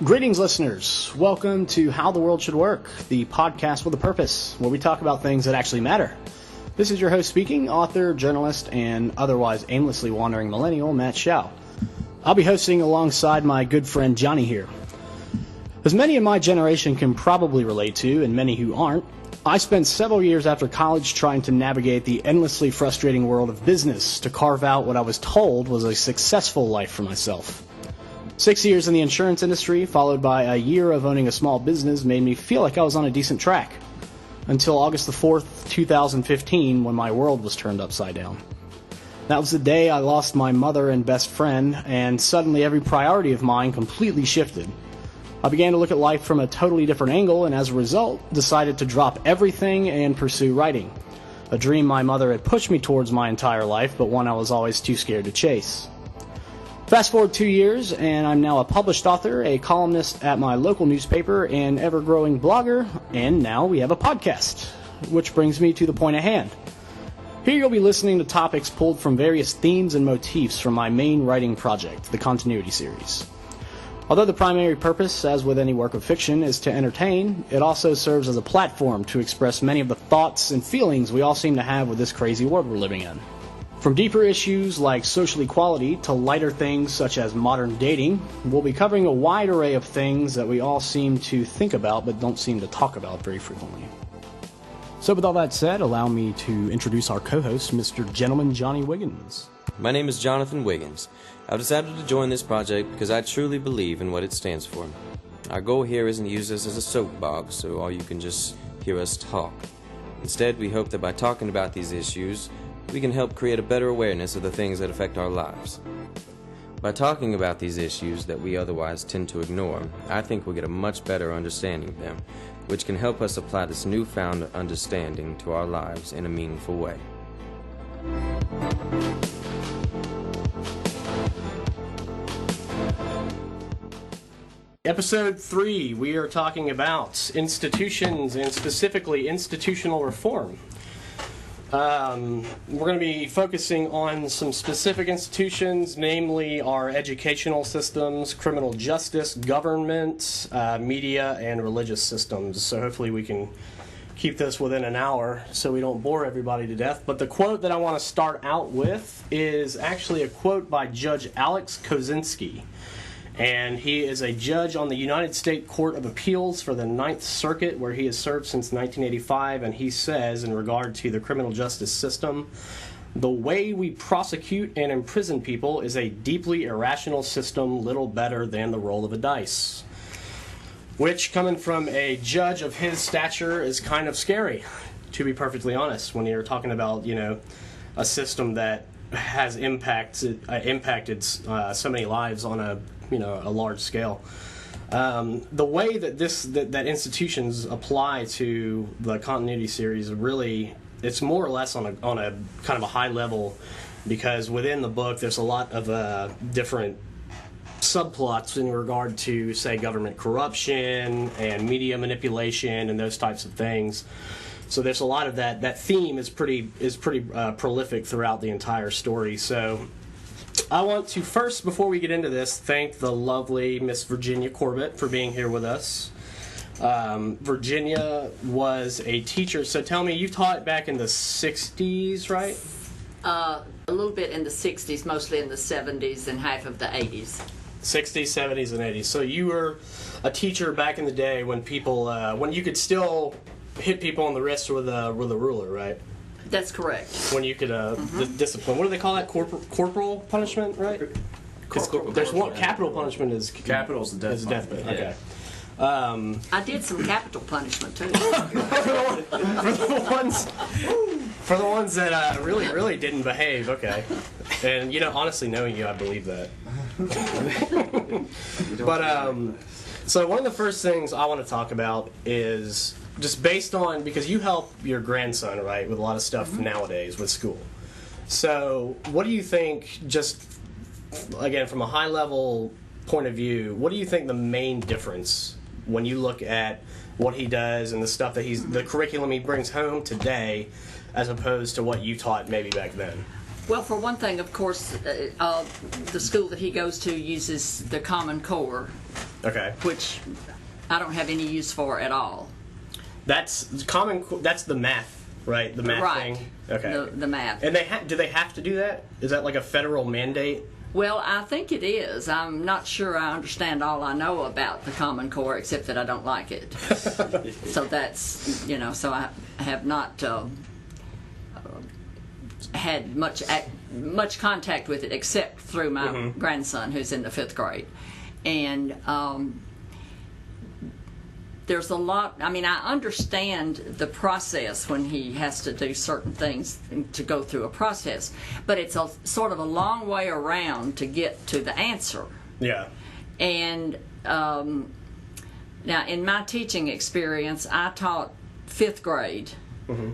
Greetings, listeners. Welcome to How the World Should Work, the podcast with a purpose, where we talk about things that actually matter. This is your host speaking, author, journalist, and otherwise aimlessly wandering millennial, Matt Shao. I'll be hosting alongside my good friend Johnny here. As many in my generation can probably relate to, and many who aren't, I spent several years after college trying to navigate the endlessly frustrating world of business to carve out what I was told was a successful life for myself. 6 years in the insurance industry, followed by a year of owning a small business, made me feel like I was on a decent track. Until August the 4th, 2015, when my world was turned upside down. That was the day I lost my mother and best friend, and suddenly every priority of mine completely shifted. I began to look at life from a totally different angle, and as a result, decided to drop everything and pursue writing. A dream my mother had pushed me towards my entire life, but one I was always too scared to chase. Fast forward 2 years, and I'm now a published author, a columnist at my local newspaper, an ever-growing blogger, and now we have a podcast. Which brings me to the point at hand. Here you'll be listening to topics pulled from various themes and motifs from my main writing project, the Continuity series. Although the primary purpose, as with any work of fiction, is to entertain, it also serves as a platform to express many of the thoughts and feelings we all seem to have with this crazy world we're living in. From deeper issues like social equality to lighter things such as modern dating, we'll be covering a wide array of things that we all seem to think about but don't seem to talk about very frequently. So with all that said, allow me to introduce our co-host, Mr. Gentleman Johnny Wiggins. My name is Jonathan Wiggins. I've decided to join this project because I truly believe in what it stands for. Our goal here isn't to use this as a soapbox, so all you can just hear us talk. Instead, we hope that by talking about these issues, we can help create a better awareness of the things that affect our lives. By talking about these issues that we otherwise tend to ignore, I think we'll get a much better understanding of them, which can help us apply this newfound understanding to our lives in a meaningful way. Episode 3, we are talking about institutions and specifically institutional reform. We're going to be focusing on some specific institutions, namely our educational systems, criminal justice, government, media, and religious systems. So hopefully we can keep this within an hour so we don't bore everybody to death. But the quote that I want to start out with is actually a quote by Judge Alex Kozinski. And he is a judge on the United States Court of Appeals for the Ninth Circuit, where he has served since 1985, and he says, in regard to the criminal justice system, the way we prosecute and imprison people is a deeply irrational system, little better than the roll of a dice. Which, coming from a judge of his stature, is kind of scary, to be perfectly honest, when you're talking about, a system that has impacted so many lives on a large scale. The way that that institutions apply to the Continuity series, really, it's more or less on a kind of a high level, because within the book there's a lot of different subplots in regard to, say, government corruption and media manipulation and those types of things. So there's a lot of that. That theme is pretty prolific throughout the entire story. So I want to first, before we get into this, thank the lovely Miss Virginia Corbitt for being here with us. Virginia was a teacher. So tell me, you taught back in the 60s, right? A little bit in the 60s, mostly in the 70s, and half of the 80s. 60s, 70s, and 80s. So you were a teacher back in the day when people, when you could still hit people on the wrist with a ruler, right? That's correct. When you could discipline. What do they call that? Corporal punishment, right? There's one capital punishment is capital's the death. Is death penalty. Yeah. Okay. I did some capital punishment too. For the ones that really didn't behave, okay. And honestly, knowing you, I believe that. But so one of the first things I want to talk about is just based on, because you help your grandson, right, with a lot of stuff nowadays with school. So what do you think, just again from a high level point of view, what do you think the main difference when you look at what he does and the stuff that the curriculum he brings home today, as opposed to what you taught maybe back then? Well, for one thing, of course, the school that he goes to uses the Common Core, Okay. which I don't have any use for at all. That's the math, right? The math Right. thing. Okay. The math. And do they have to do that? Is that like a federal mandate? Well, I think it is. I'm not sure I understand all I know about the Common Core, except that I don't like it. So that's, so I have not had much contact with it, except through my grandson, who's in the 5th grade. And there's a lot. I mean, I understand the process when he has to do certain things to go through a process, but it's a sort of a long way around to get to the answer. Yeah. And now, in my teaching experience, I taught 5th grade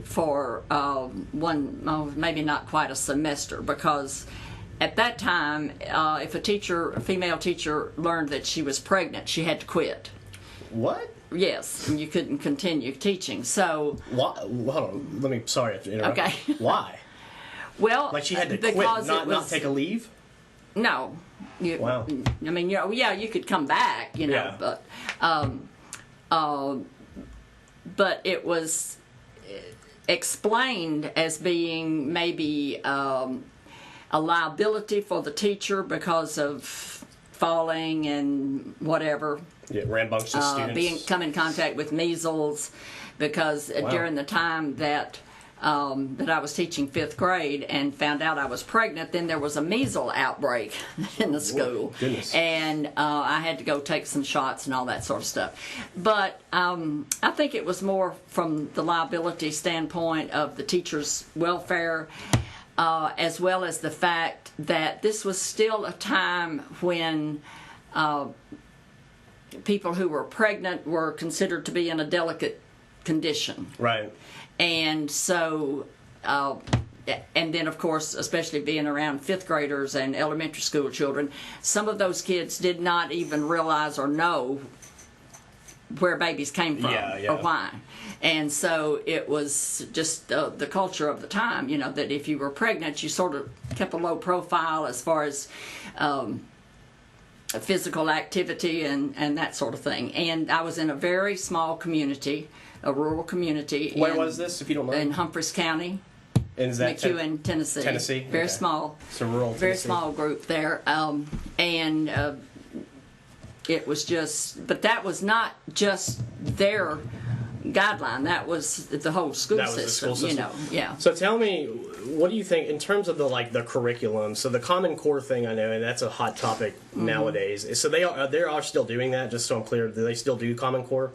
for maybe not quite a semester, because at that time, if a female teacher learned that she was pregnant, she had to quit. What? Yes, and you couldn't continue teaching. So, Why? Hold on. Sorry to interrupt. Okay. Why? Well, Like she had to quit, not take a leave? No. Wow. I mean, you could come back, Yeah. but it was explained as being maybe a liability for the teacher because of falling and whatever. Yeah, rambunctious students. Come in contact with measles, because during the time that I was teaching 5th grade and found out I was pregnant, then there was a measles outbreak in the school. Goodness. And I had to go take some shots and all that sort of stuff. But I think it was more from the liability standpoint of the teacher's welfare, as well as the fact that this was still a time when people who were pregnant were considered to be in a delicate condition. Right. And so, and then of course, especially being around 5th graders and elementary school children, some of those kids did not even realize or know where babies came from or why. And so it was just the culture of the time, that if you were pregnant, you sort of kept a low profile as far as physical activity and that sort of thing. And I was in a very small community, a rural community. Where was this, if you don't mind? In Humphreys County, And is that McEwen, Tennessee. Tennessee? Very Okay. small. So rural Very Tennessee. small group there. And it was just, but that was not just their guideline. That was the whole school That was the system, school system. Yeah. So tell me, what do you think in terms of the curriculum? So the Common Core thing, I know, and that's a hot topic nowadays. So they are still doing that. Just so I'm clear, do they still do Common Core?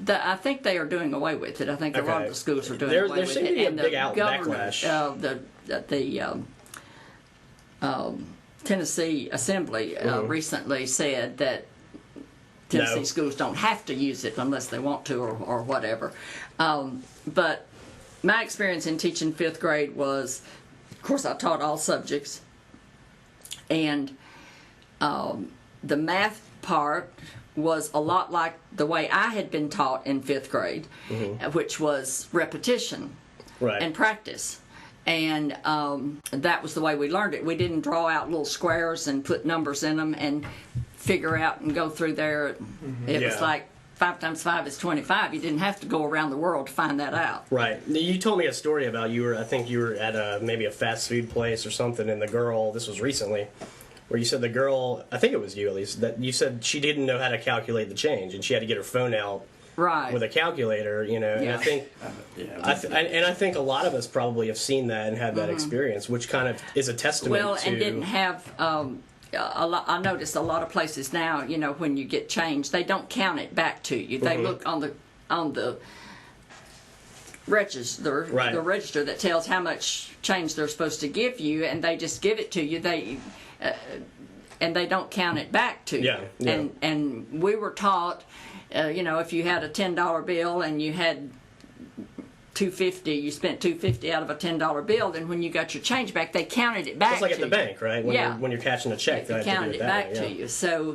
I think they are doing away with it. I think a lot of the schools are doing away with it. There seems to be a And big the backlash. The Tennessee Assembly recently said that Tennessee schools don't have to use it unless they want to or whatever. But my experience in teaching 5th grade was, of course, I taught all subjects, and the math part was a lot like the way I had been taught in 5th grade, which was repetition and practice. And that was the way we learned it. We didn't draw out little squares and put numbers in them and figure out and go through there. It was like 5 times 5 is 25. You didn't have to go around the world to find that out. Right. You told me a story about I think you were at maybe a fast food place or something, and the girl, this was recently, where you said the girl, I think it was you at least, that you said she didn't know how to calculate the change, and she had to get her phone out with a calculator, And I think, I think a lot of us probably have seen that and had that experience, which kind of is a testament to. And didn't have. I noticed a lot of places now, when you get change, they don't count it back to you. They look on the register, the register that tells how much change they're supposed to give you, and they just give it to you. And they don't count it back to you. And we were taught, if you had a $10 bill and you had $2.50, you spent $2.50 out of a $10 bill, then when you got your change back, they counted it back. It's like at the bank, right? When you're cashing a check, they counted it back to you. So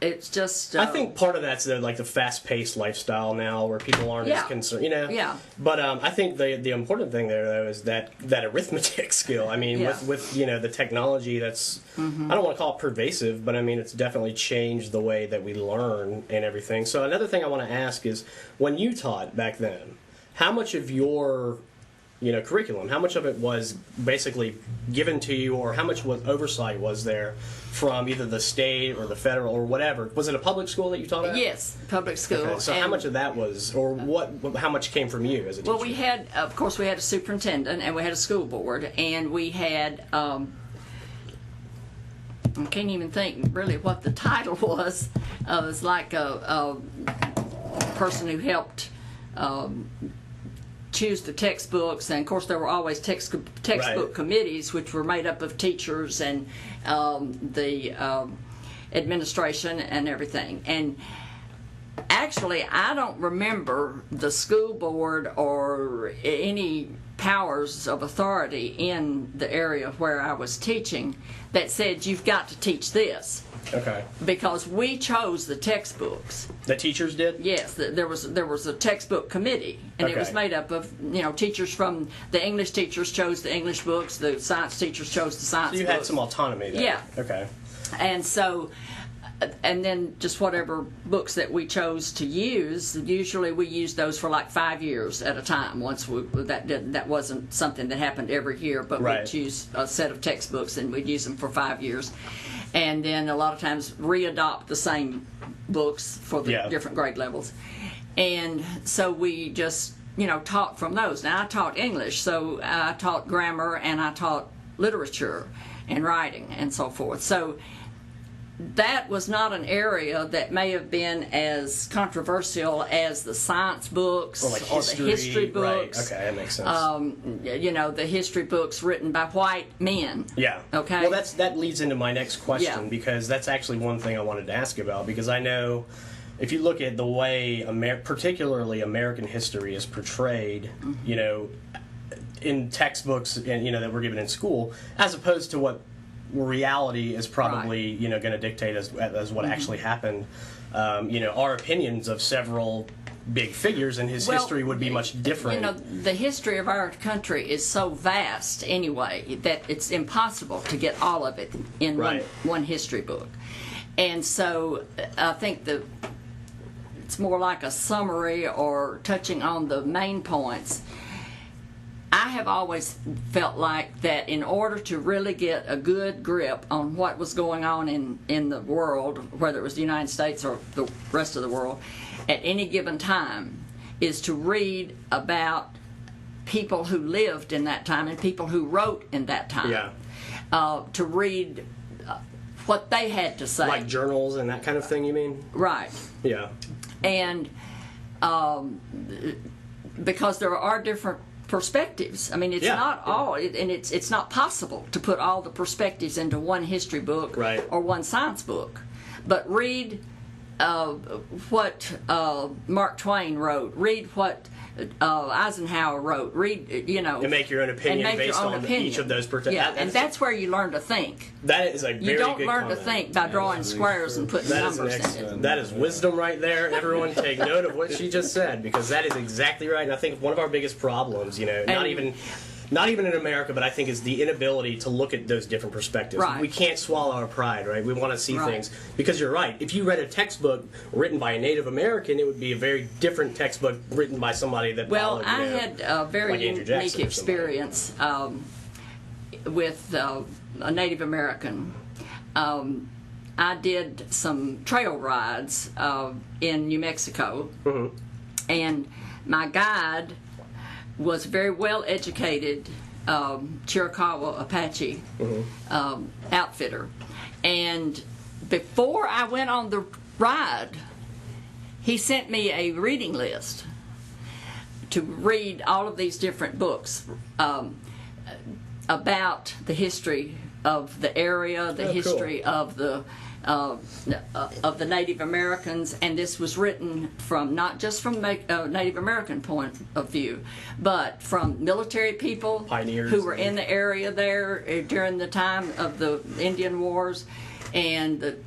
it's just. I think part of that's the fast-paced lifestyle now, where people aren't as concerned, Yeah. But I think the important thing there though is that arithmetic skill. I mean, with the technology that's I don't want to call it pervasive, but I mean it's definitely changed the way that we learn and everything. So another thing I want to ask is, when you taught back then, how much of your curriculum, how much of it was basically given to you, or how much oversight was there from either the state or the federal or whatever? Was it a public school that you taught at? Yes, public school. Okay, so how much of that was, or how much came from you as a teacher? Well, we had a superintendent, and we had a school board, and we had, I can't even think really what the title was. It was like a person who helped choose the textbooks, and of course there were always textbook committees, which were made up of teachers and the administration and everything. And actually, I don't remember the school board or any powers of authority in the area where I was teaching that said you've got to teach this. Okay. Because we chose the textbooks. The teachers did? Yes, there was a textbook committee, and it was made up of teachers from the English teachers chose the English books, the science teachers chose the science books. So you had some autonomy there. Yeah. Okay. And so, and then just whatever books that we chose to use, usually we used those for like 5 years at a time. That wasn't something that happened every year, but we'd choose a set of textbooks and we'd use them for 5 years. And then a lot of times re-adopt the same books for the different grade levels. And so we just, taught from those. Now, I taught English, so I taught grammar, and I taught literature and writing and so forth. So that was not an area that may have been as controversial as the science books or the history books. Right. Okay, that makes sense. The history books written by white men. Yeah. Okay. Well, that leads into my next question, because that's actually one thing I wanted to ask about, because I know if you look at the way particularly American history is portrayed, in textbooks and that we're given in school, as opposed to what reality is probably going to dictate as what actually happened. Our opinions of several big figures in his history would be much different. The history of our country is so vast anyway that it's impossible to get all of it in one history book. And so I think it's more like a summary or touching on the main points. I have always felt like that in order to really get a good grip on what was going on in the world, whether it was the United States or the rest of the world, at any given time, is to read about people who lived in that time and people who wrote in that time. Yeah. To read what they had to say. Like journals and that kind of thing, you mean? Right. Yeah. And because there are different perspectives. I mean, it's not all, and it's not possible to put all the perspectives into one history book or one science book. But read what Mark Twain wrote. Read what Eisenhower wrote. Read, and make your own opinion based on each of those. And that's where you learn to think. That is a very good You don't learn comment. to think by drawing squares and putting numbers in it. That is wisdom right there. Everyone take note of what she just said, because that is exactly right. And I think one of our biggest problems, not even in America, but I think is the inability to look at those different perspectives. Right. We can't swallow our pride, right? We want to see things. Because you're right. If you read a textbook written by a Native American, it would be a very different textbook written by somebody that Well, I had a very unique experience with a Native American. I did some trail rides in New Mexico, and my guide was a very well educated Chiricahua Apache outfitter. And before I went on the ride, he sent me a reading list to read all of these different books about the history of the area, the history of the Native Americans, and this was written from not just from Native American point of view, but from military people, pioneers, who were in the area there during the time of the Indian Wars, and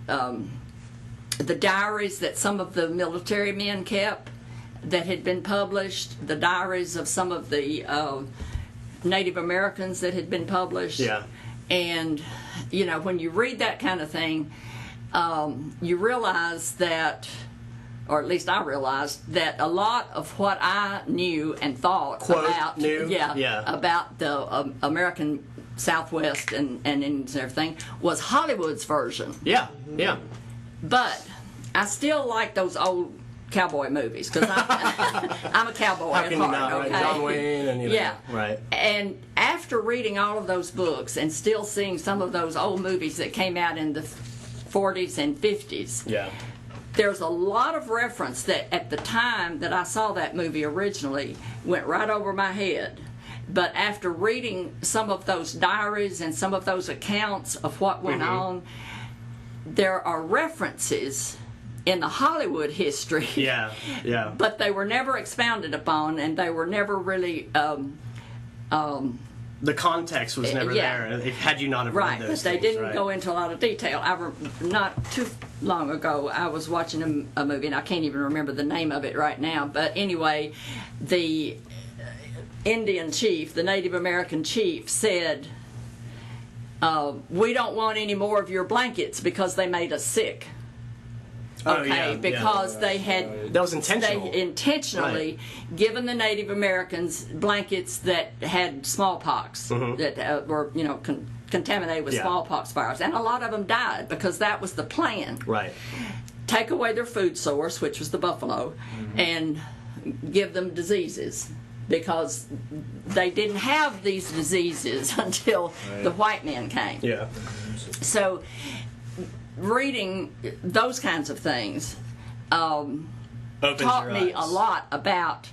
the diaries that some of the military men kept that had been published, the diaries of some of the Native Americans that had been published. Yeah. And, you know, when you read that kind of thing, you realize that, or at least I realized, that a lot of what I knew and thought about about the American Southwest and Indians and everything was Hollywood's version. Yeah, yeah. But I still like those old cowboy movies because I'm a cowboy How at can heart. you not, Okay? right? John Wayne and, you know, yeah, right. And after reading all of those books and still seeing some of those old movies that came out in the 40s and 50s, yeah, there's a lot of reference that at the time that I saw that movie originally went right over my head. But after reading some of those diaries and some of those accounts of what went on, there are references in the Hollywood history. Yeah, yeah. But they were never expounded upon, and they were never really. The context was never there. Had you not have read those but they things, didn't right. go into a lot of detail. Not too long ago, I was watching a movie, and I can't even remember the name of it right now. But anyway, the Indian chief, the Native American chief, said, "We don't want any more of your blankets because they made us sick." Because they had that was intentional. They intentionally given the Native Americans blankets that had smallpox that were contaminated with smallpox virus, and a lot of them died because that was the plan. Right. Take away their food source, which was the buffalo, and give them diseases because they didn't have these diseases until the white men came. Yeah. So, reading those kinds of things taught me a lot about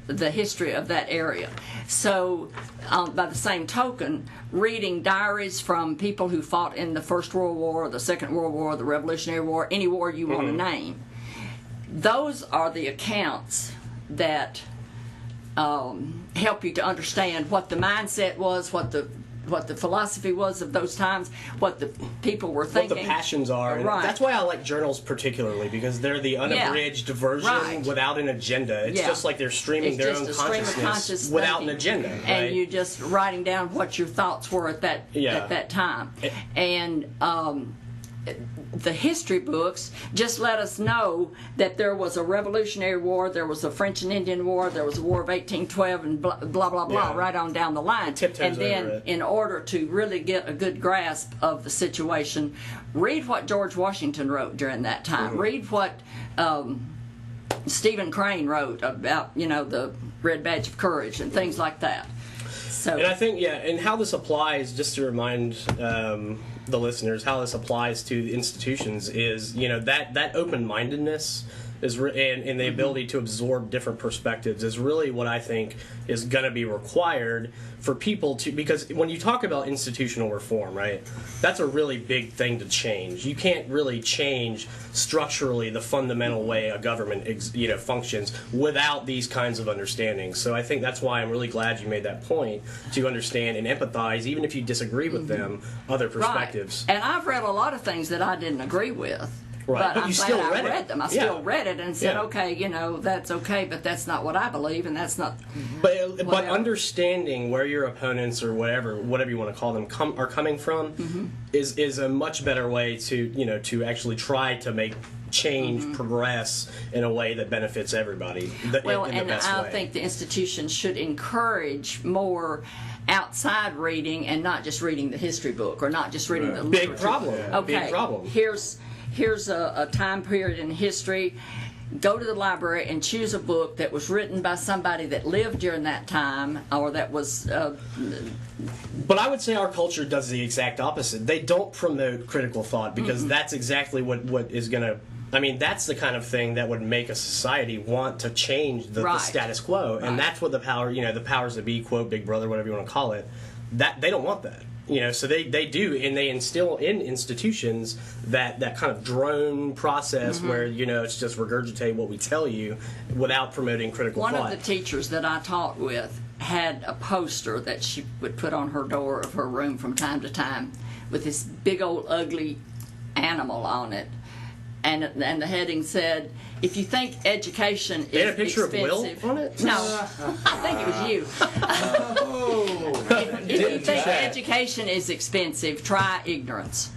the history of that area. So, by the same token, reading diaries from people who fought in the First World War, the Second World War, the Revolutionary War, any war you want to name, those are the accounts that help you to understand what the mindset was, what the philosophy was of those times, what the people were thinking. What the passions are. And that's why I like journals particularly, because they're the unabridged version without an agenda. It's just like they're streaming their own consciousness without an agenda. Right? And you just writing down what your thoughts were at that time. And the history books just let us know that there was a Revolutionary War, there was a French and Indian War, there was a War of 1812, and blah, blah, blah, blah, right on down the line. And then, in order to really get a good grasp of the situation, read what George Washington wrote during that time. Read what Stephen Crane wrote about, the Red Badge of Courage and things like that. So, and I think, and how this applies, just to remind the listeners, how this applies to institutions is, that open-mindedness is and the ability to absorb different perspectives is really what I think is going to be required for people to, because when you talk about institutional reform, right, that's a really big thing to change. You can't really change structurally the fundamental way a government functions without these kinds of understandings. So I think that's why I'm really glad you made that point, to understand and empathize, even if you disagree with them, other perspectives. Right. And I've read a lot of things that I didn't agree with. Right. But I'm you glad still I read read them. I still read it and said, okay, that's okay, but that's not what I believe, and that's not. But understanding where your opponents or whatever you want to call them are coming from is a much better way to actually try to make change progress in a way that benefits everybody. In the best way. I think the institution should encourage more outside reading and not just reading the history book or not just reading the literature. Big problem. Okay. Big problem. Here's a time period in history. Go to the library and choose a book that was written by somebody that lived during that time, or that was. But I would say our culture does the exact opposite. They don't promote critical thought because that's exactly what is going to. I mean, that's the kind of thing that would make a society want to change the status quo, and that's what the powers that be, quote, Big Brother, whatever you want to call it, that they don't want that. So they do, and they instill in institutions that kind of drone process where, it's just regurgitate what we tell you without promoting critical thought. One of the teachers that I taught with had a poster that she would put on her door of her room from time to time with this big old ugly animal on it. and the heading said, "If you think education is expensive," they had a picture of Will on it? No, I think it was you. If you think education is expensive, try ignorance.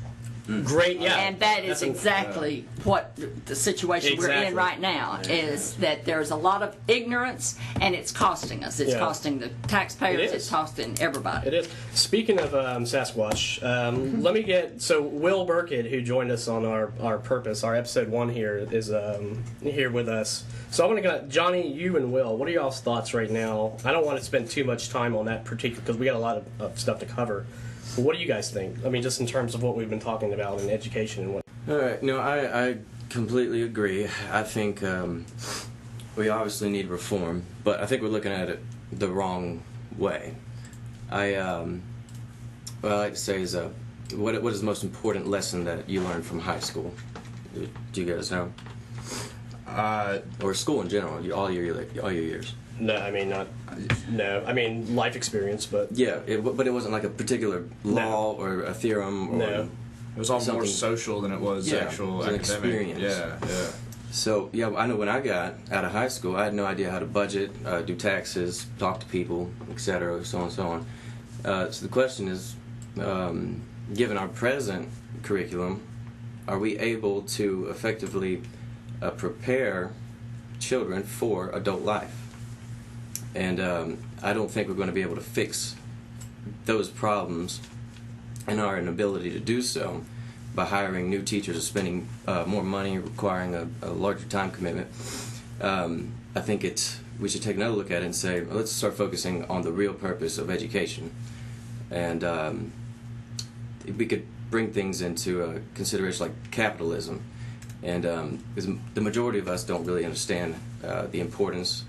Great, yeah. And that is exactly what the situation we're in right now, is that there's a lot of ignorance, and it's costing us. It's costing the taxpayers. It's costing everybody. It is. Speaking of Sasquatch, let me get... So Will Burkitt, who joined us on our Purpose, our episode 1 here, is here with us. So I want to go... Johnny, you and Will, what are y'all's thoughts right now? I don't want to spend too much time on that particular... because we got a lot of stuff to cover. But what do you guys think? I mean, just in terms of what we've been talking about in education and what... All right. No, I completely agree. I think we obviously need reform, but I think we're looking at it the wrong way. What I like to say is, what is the most important lesson that you learned from high school? Do you guys know? Or school in general, all your years? No, I mean, not... No, I mean, life experience, but... Yeah, but it wasn't like a particular law or a theorem or... No. It was all more social than it was actual it was academic. An experience. Yeah. So, I know when I got out of high school, I had no idea how to budget, do taxes, talk to people, etc., so on and so on. So the question is, given our present curriculum, are we able to effectively prepare children for adult life? And I don't think we're going to be able to fix those problems and our inability to do so by hiring new teachers or spending more money, requiring a larger time commitment. I think we should take another look at it and say, well, let's start focusing on the real purpose of education. And we could bring things into consideration like capitalism. And because the majority of us don't really understand the importance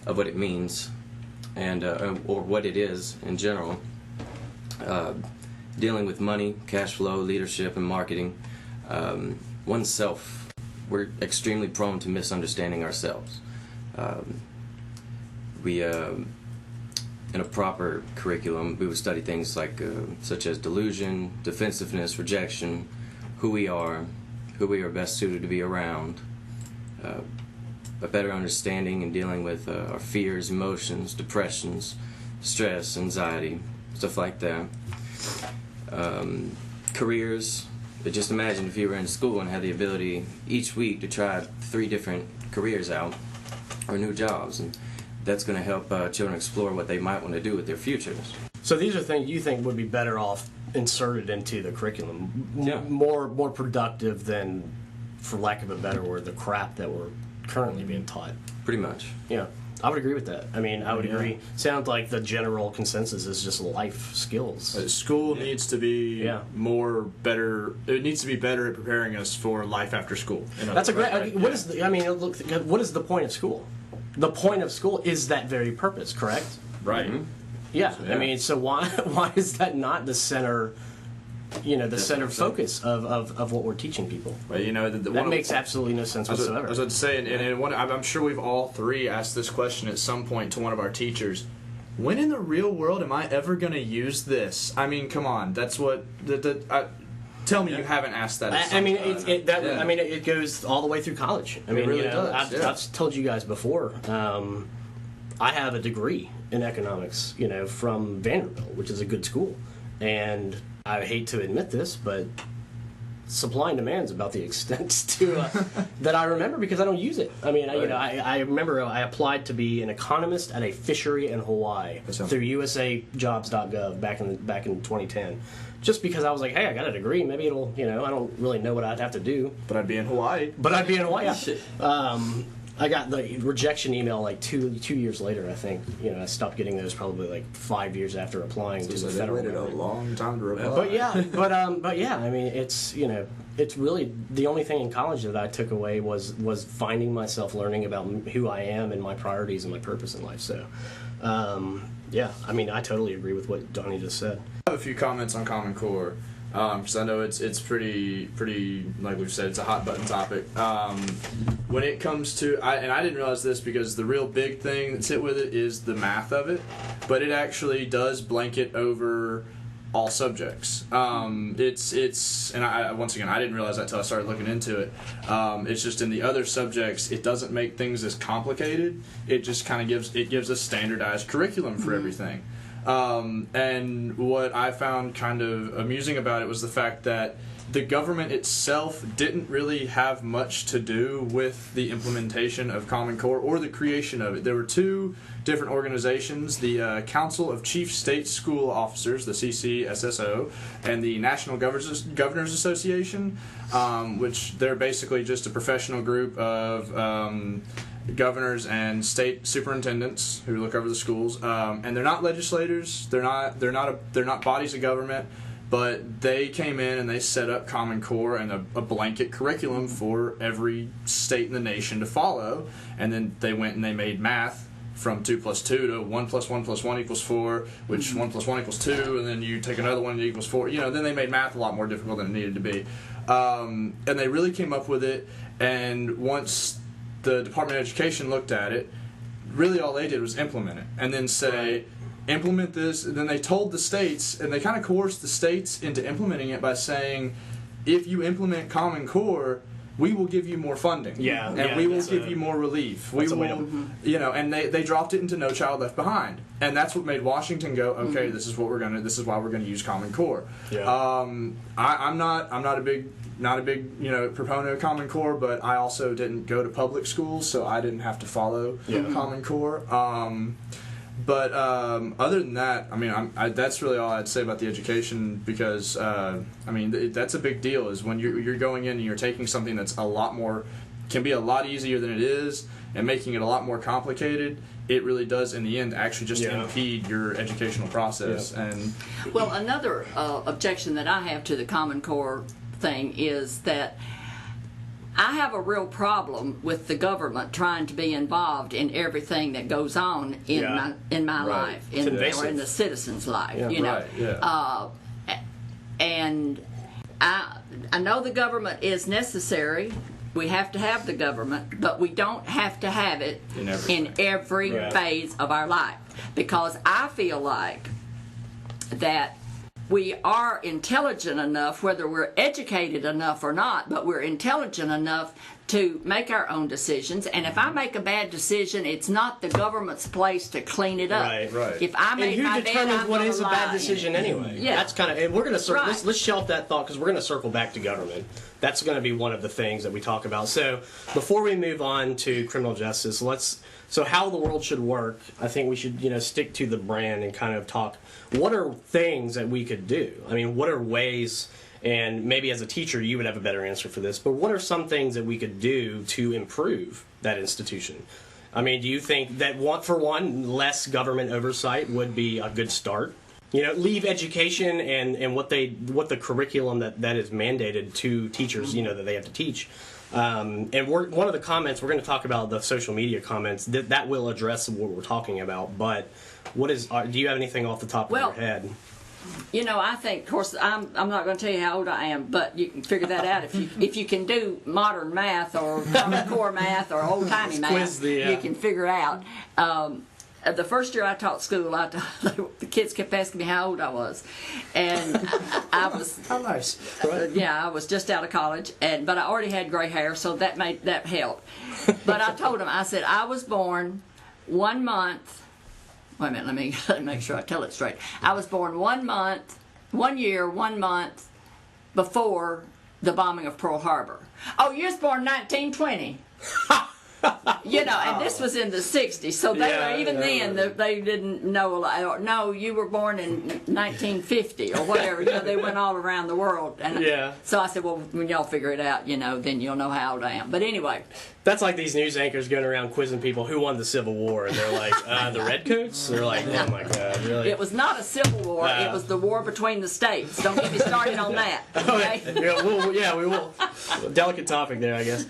of what it means and or what it is in general. Dealing with money, cash flow, leadership, and marketing, oneself, we're extremely prone to misunderstanding ourselves. In a proper curriculum, we would study things like such as delusion, defensiveness, rejection, who we are best suited to be around, a better understanding and dealing with our fears, emotions, depressions, stress, anxiety, stuff like that. Careers, but just imagine if you were in school and had the ability each week to try 3 different careers out or new jobs, and that's going to help children explore what they might want to do with their futures. So these are things you think would be better off inserted into the curriculum, more productive than, for lack of a better word, the crap that we're currently being taught. Pretty much. Yeah, I would agree with that. I mean, I would agree. Sounds like the general consensus is just life skills. School needs to be better. It needs to be better at preparing us for life after school. That's a great. What is the point of school? The point of school is that very purpose, correct? Right. Mm-hmm. Yeah. I mean, so why is that not the center? The center focus of what we're teaching people. Well, that makes absolutely no sense whatsoever. I was about to say, and I'm sure we've all 3 asked this question at some point to one of our teachers. When in the real world am I ever going to use this? I mean, come on. That's what... tell me you haven't asked that. I mean, it goes all the way through college. I mean, it really does. I've told you guys before, I have a degree in economics, from Vanderbilt, which is a good school. And... I hate to admit this, but supply and demand is about the extent to that I remember because I don't use it. I mean, I remember I applied to be an economist at a fishery in Hawaii through usajobs.gov back in 2010. Just because I was like, hey, I got a degree, maybe it'll, I don't really know what I'd have to do. But I'd be in Hawaii. Yeah. I got the rejection email like two years later, I think. I stopped getting those probably like 5 years after applying to the federal waited government. a long time to reply. But yeah, I mean, it's really the only thing in college that I took away was finding myself, learning about who I am and my priorities and my purpose in life. So, yeah, I mean, I totally agree with what Donnie just said. I have a few comments on Common Core. Because I know it's pretty, like we've said, it's a hot button topic. When it comes to, and I didn't realize this because the real big thing that's hit with it is the math of it, but it actually does blanket over all subjects. And once again, I didn't realize that until I started looking into it. It's just in the other subjects, it doesn't make things as complicated. It just kind of gives a standardized curriculum for everything. And what I found kind of amusing about it was the fact that the government itself didn't really have much to do with the implementation of Common Core or the creation of it. There were two different organizations, the Council of Chief State School Officers, the CCSSO, and the National Governors Association, which they're basically just a professional group of governors and state superintendents who look over the schools. And they're not legislators. They're not bodies of government. But they came in and they set up Common Core and a blanket curriculum for every state in the nation to follow. And then they went and they made math from 2 plus 2 to 1 plus 1 plus 1 equals 4, which 1 plus 1 equals 2, and then you take another one and it equals 4. Then they made math a lot more difficult than it needed to be. And they really came up with it, and once the Department of Education looked at it, really all they did was implement it, and then say, implement this, and then they told the states, and they kind of coerced the states into implementing it by saying, if you implement Common Core, we will give you more funding. And we will give you more relief. We will, and they dropped it into No Child Left Behind. And that's what made Washington go, okay, this is why we're gonna use Common Core. I'm not a big proponent of Common Core, but I also didn't go to public schools, so I didn't have to follow Common Core. But other than that, that's really all I'd say about the education, because that's a big deal. Is when you're going in and you're taking something that's can be a lot easier than it is, and making it a lot more complicated. It really does, in the end, actually just impede your educational process. And another objection that I have to the Common Core thing is that I have a real problem with the government trying to be involved in everything that goes on in my life, or in the citizens' life. And I know the government is necessary. We have to have the government, but we don't have to have it in every phase of our life, because I feel like that we are intelligent enough, whether we're educated enough or not, but we're intelligent enough to make our own decisions. And if I make a bad decision, it's not the government's place to clean it up. Right. If I make my bed, determines what is a bad decision anyway? That's kind of, and we're going to let's shelf that thought, because we're going to circle back to government. That's going to be one of the things that we talk about. So before we move on to criminal justice, so how the world should work, I think we should stick to the brand and kind of talk. What are things that we could do? What are ways, and maybe as a teacher you would have a better answer for this, but what are some things that we could do to improve that institution? Do you think that, less government oversight would be a good start? Leave education and what the curriculum that is mandated to teachers, that they have to teach. And one of the comments, we're going to talk about the social media comments, that will address what we're talking about, but do you have anything off the top of your head? I think, of course, I'm not going to tell you how old I am, but you can figure that out. If you can do modern math or Common Core math or old-timey math, you can figure out. The first year I taught school, the kids kept asking me how old I was, and I was. How nice! I was just out of college, but I already had gray hair, so that helped. But I told them, I said I was born 1 month. Wait a minute, let me make sure I tell it straight. I was born 1 year, 1 month before the bombing of Pearl Harbor. Oh, you was born 1920. And this was in the 60s, so then they didn't know a lot. Or, no, you were born in 1950 or whatever. They went all around the world. And so I said, well, when y'all figure it out, then you'll know how old I am. But anyway. That's like these news anchors going around quizzing people who won the Civil War, and they're like, the Redcoats? They're like, oh my God, really? It was not a civil war, it was the war between the states. Don't get me started on that. Okay? We will. Delicate topic there, I guess.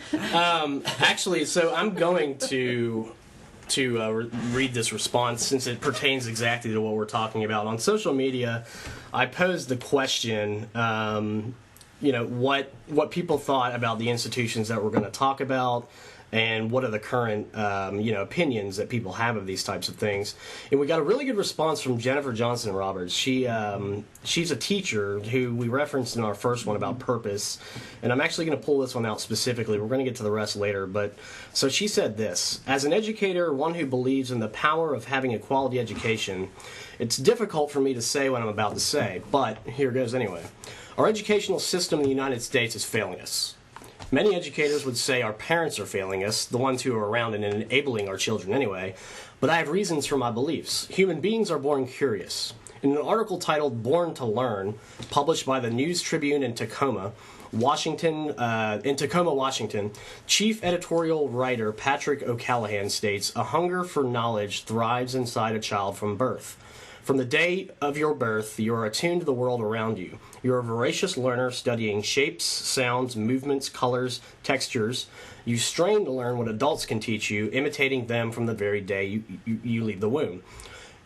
Actually, so I'm going to read this response, since it pertains exactly to what we're talking about. On social media, I posed the question, what people thought about the institutions that we're going to talk about. and what are the current opinions that people have of these types of things. And we got a really good response from Jennifer Johnson Roberts. She's a teacher who we referenced in our first one about purpose, and I'm actually going to pull this one out specifically. We're going to get to the rest later, but so she said this: as an educator, one who believes in the power of having a quality education, it's difficult for me to say what I'm about to say, but here goes anyway. Our educational system in the United States is failing us. Many educators would say our parents are failing us, the ones who are around and enabling our children anyway, but I have reasons for my beliefs. Human beings are born curious. In an article titled Born to Learn, published by the News Tribune in Tacoma, Washington, chief editorial writer Patrick O'Callaghan states, "A hunger for knowledge thrives inside a child from birth. From the day of your birth, you are attuned to the world around you. You're a voracious learner studying shapes, sounds, movements, colors, textures. You strain to learn what adults can teach you, imitating them from the very day you leave the womb.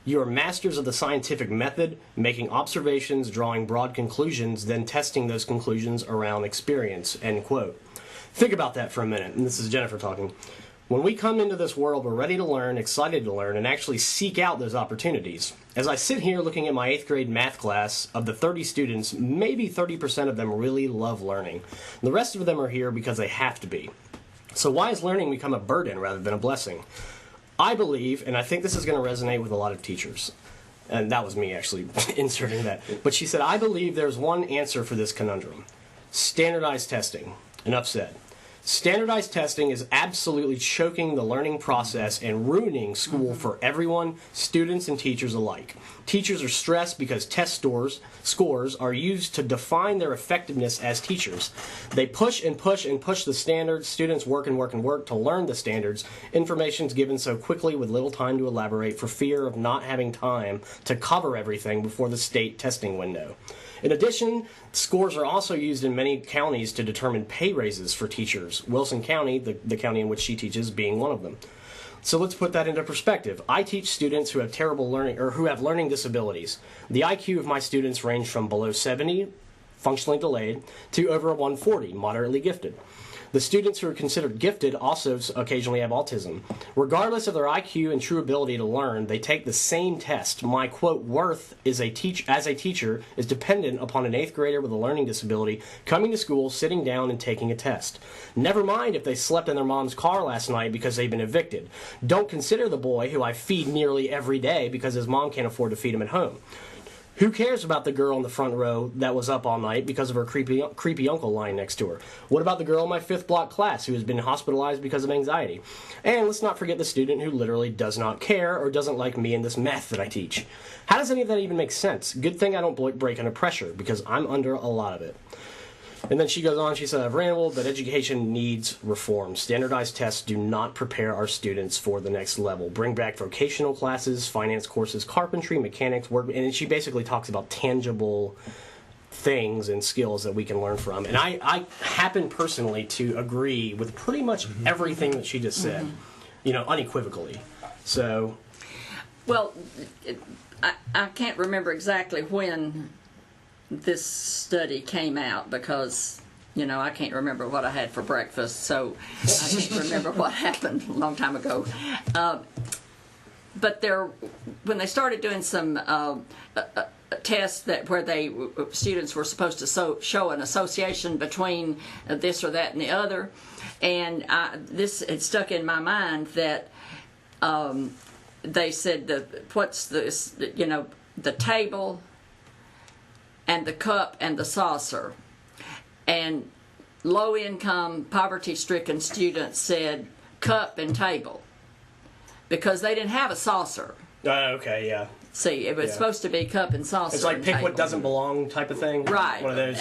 You are masters of the scientific method, making observations, drawing broad conclusions, then testing those conclusions around experience," end quote. Think about that for a minute, and this is Jennifer talking. When we come into this world, we're ready to learn, excited to learn, and actually seek out those opportunities. As I sit here looking at my 8th grade math class, of the 30 students, maybe 30% of them really love learning. The rest of them are here because they have to be. So why has learning become a burden rather than a blessing? I believe, and I think this is going to resonate with a lot of teachers, and that was me actually inserting that, but she said, I believe there's one answer for this conundrum: standardized testing. Enough said. Standardized testing is absolutely choking the learning process and ruining school for everyone, students and teachers alike. Teachers are stressed because test scores are used to define their effectiveness as teachers. They push and push and push the standards. Students work and work and work to learn the standards. Information's given so quickly with little time to elaborate for fear of not having time to cover everything before the state testing window. In addition, scores are also used in many counties to determine pay raises for teachers. Wilson County, the county in which she teaches, being one of them. So let's put that into perspective. I teach students who have terrible learning or who have learning disabilities. The IQ of my students range from below 70, functionally delayed, to over 140, moderately gifted. The students who are considered gifted also occasionally have autism. Regardless of their IQ and true ability to learn, they take the same test. My, quote, worth as a teacher is dependent upon an 8th grader with a learning disability coming to school, sitting down, and taking a test. Never mind if they slept in their mom's car last night because they've been evicted. Don't consider the boy who I feed nearly every day because his mom can't afford to feed him at home. Who cares about the girl in the front row that was up all night because of her creepy uncle lying next to her? What about the girl in my 5th block class who has been hospitalized because of anxiety? And let's not forget the student who literally does not care or doesn't like me and this math that I teach. How does any of that even make sense? Good thing I don't break under pressure because I'm under a lot of it. And then she goes on, she said, I've rambled, but education needs reform. Standardized tests do not prepare our students for the next level. Bring back vocational classes, finance courses, carpentry, mechanics, work, and she basically talks about tangible things and skills that we can learn from. And I happen personally to agree with pretty much everything that she just said, unequivocally. So. Well, I can't remember exactly when this study came out because, I can't remember what I had for breakfast, so I can't remember what happened a long time ago. But when they started doing some tests where students were supposed to show an association between this or that and the other, and this had stuck in my mind that they said the table and the cup and the saucer. And low-income, poverty-stricken students said cup and table because they didn't have a saucer. Okay, yeah. See, it was supposed to be cup and saucer. It's like and pick table. what doesn't belong type of thing. Right. One of those,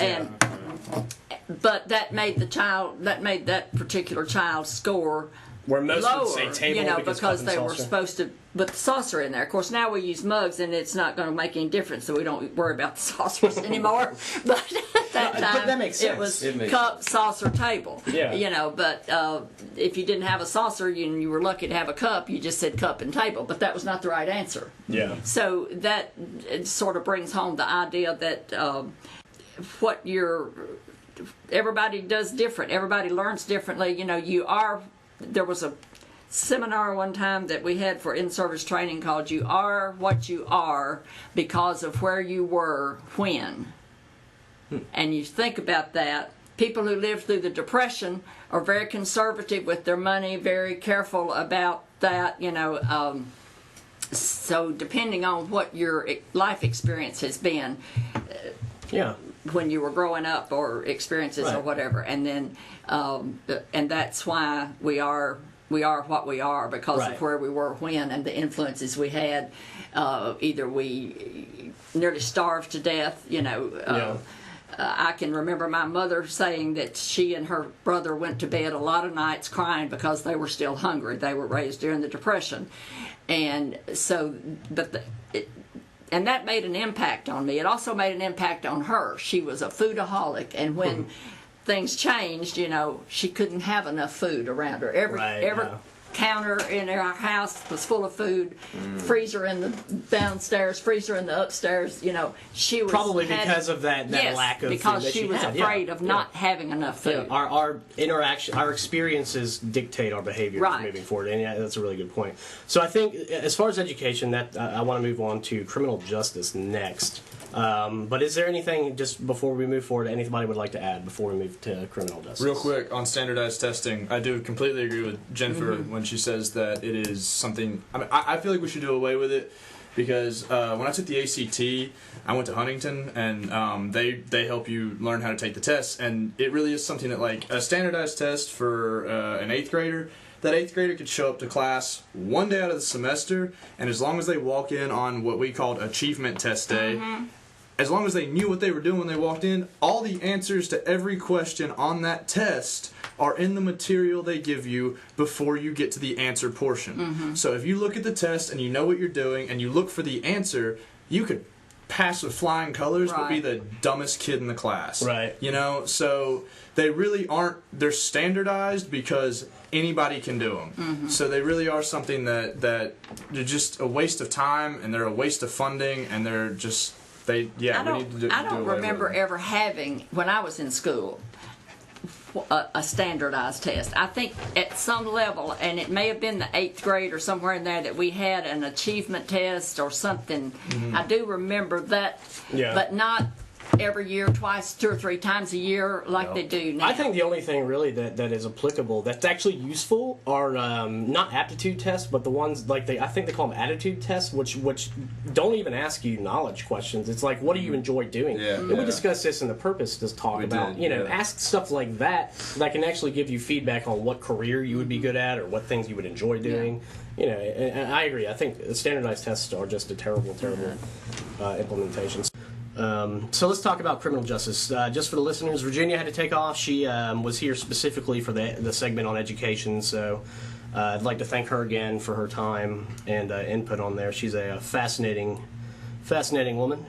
But that made that particular child score where most lower, would say table because they were supposed to put the saucer in there. Of course, now we use mugs, and it's not going to make any difference, so we don't worry about the saucers anymore. But at that time, that makes sense. It was cup, saucer, table. Yeah. But if you didn't have a saucer and you were lucky to have a cup, you just said cup and table. But that was not the right answer. Yeah. So that sort of brings home the idea that everybody does different. Everybody learns differently. You are there was a seminar one time that we had for in-service training called "You Are What You Are Because of Where You Were When." And you think about that. People who lived through the Depression are very conservative with their money, very careful about that, so depending on what your life experience has been, when you were growing up, or experiences or whatever, and then and that's why we are what we are, because of where we were when, and the influences we had. Either we nearly starved to death, I can remember my mother saying that she and her brother went to bed a lot of nights crying because they were still hungry. They were raised during the Depression. And so, and that made an impact on me. It also made an impact on her. She was a foodaholic, and when things changed, she couldn't have enough food around her. Every counter in our house was full of food. Freezer in the downstairs, freezer in the upstairs. She was probably because of that lack of because food that she was afraid of not having enough food. Our interaction, our experiences dictate our behavior moving forward, and that's a really good point. So I think, as far as education, that I want to move on to criminal justice next. But is there anything, just before we move forward, anybody would like to add before we move to criminal justice? Real quick, on standardized testing, I do completely agree with Jennifer when she says that it is something... I feel like we should do away with it, because when I took the ACT, I went to Huntington, and they help you learn how to take the tests, and it really is something that, like, a standardized test for an 8th grader, that 8th grader could show up to class one day out of the semester, and as long as they walk in on what we called achievement test day, as long as they knew what they were doing when they walked in, all the answers to every question on that test are in the material they give you before you get to the answer portion. So if you look at the test and you know what you're doing and you look for the answer, you could pass with flying colors but be the dumbest kid in the class. So they really aren't, they're standardized because anybody can do them. So they really are something that they're just a waste of time, and they're a waste of funding, and they're just... I don't remember ever having, when I was in school, a standardized test. I think at some level, and it may have been the 8th grade or somewhere in there, that we had an achievement test or something. I do remember that, but not every year, twice, 2 or 3 times a year like they do now. I think the only thing really that is applicable, that's actually useful, are not aptitude tests, but the ones like I think they call them attitude tests, which don't even ask you knowledge questions. It's like, what do you enjoy doing? And we discussed this in the purpose to talk about. Ask stuff like that can actually give you feedback on what career you would be good at or what things you would enjoy doing. And I agree. I think standardized tests are just a terrible implementations. So let's talk about criminal justice. Just for the listeners, Virginia had to take off. She was here specifically for the segment on education, so I'd like to thank her again for her time and input on there. She's a fascinating woman.